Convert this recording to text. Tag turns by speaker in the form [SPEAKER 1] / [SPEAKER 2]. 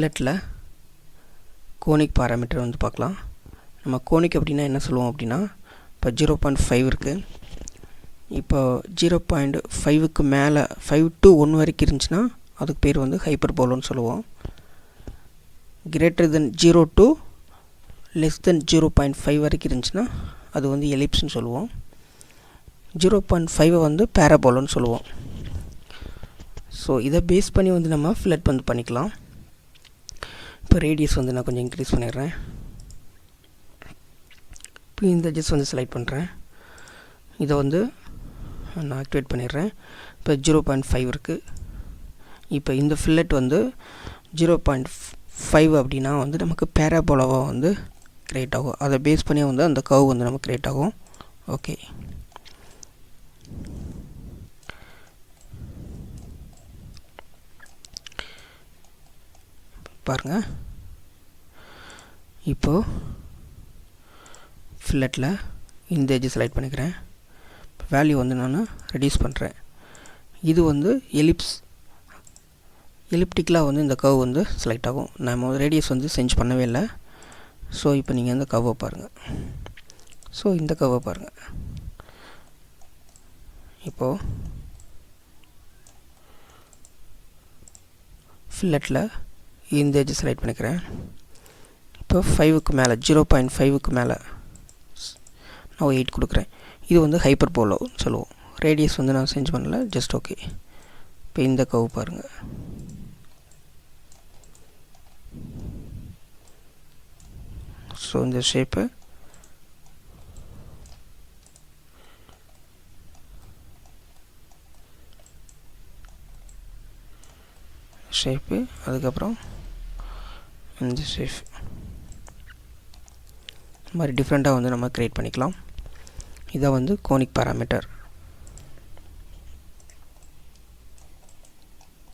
[SPEAKER 1] ஃபில்லட்டில் conic parameter வந்து பார்க்கலாம். நம்ம கோனிக் அப்படின்னா என்ன சொல்லுவோம் அப்படின்னா, இப்போ 0.5 இருக்குது. இப்போ 0.5க்கு மேலே 5 to 1 வரைக்கும் இருந்துச்சுன்னா அதுக்கு பேர் வந்து ஹைப்பர்போலான்னு சொல்லுவோம். Greater than 0 to less than 0.5 வரைக்கும் இருந்துச்சுன்னா அது வந்து எலிப்ஸ்ன்னு சொல்லுவோம். 0.5 வந்து பேராபோலான்னு சொல்லுவோம். ஸோ இதை பேஸ் பண்ணி வந்து நம்ம ஃபில்லட் வந்து பண்ணிக்கலாம். இப்போ ரேடியஸ் வந்து நான் கொஞ்சம் இன்க்ரீஸ் பண்ணிடுறேன். இப்போ இந்த எட்ஜஸ் வந்து செலக்ட் பண்ணுறேன். இதை வந்து நான் ஆக்டிவேட் பண்ணிடுறேன். இப்போ 0.5 இருக்குது. இப்போ இந்த ஃபில்லட் வந்து 0.5 அப்படின்னா வந்து நமக்கு பேராபோலாவாக வந்து க்ரியேட் ஆகும். அதை பேஸ் பண்ணி வந்து அந்த கர்வ் வந்து நமக்கு க்ரியேட் ஆகும். ஓகே, பாருங்கள். இப்போது ஃபில்லட்டில் இந்த எட்ஜ் செலக்ட் பண்ணிக்கிறேன். வேல்யூ வந்து நான் ரெடியூஸ் பண்ணுறேன். இது வந்து எலிப்டிக்கலாக வந்து இந்த கர்வ் வந்து செலக்ட் ஆகும். நம்ம ரேடியஸ் வந்து சேஞ்ச் பண்ணவே இல்லை. ஸோ இப்போ நீங்கள் இந்த கர்வை பாருங்கள். ஸோ இந்த கர்வை பாருங்கள். இப்போது ஃபில்லட்டில் இந்த எட்ஜ் செலக்ட் பண்ணிக்கிறேன். இப்போ 5க்கு மேலே 0.5க்கு மேலே நான் 8 கொடுக்குறேன். இது வந்து ஹைப்பர்போலா சொல்லுவோம். ரேடியஸ் வந்து நான் சேஞ்ச் பண்ணல, ஜஸ்ட் ஓகே. இப்போ இந்த கர்வ் பாருங்கள். ஸோ இந்த ஷேப்பு அதுக்கப்புறம் இந்த ஷேப் இந்த மாதிரி டிஃப்ரெண்ட்டாக வந்து நம்ம க்ரியேட் பண்ணிக்கலாம். இதை வந்து கோனிக் பாராமீட்டர்.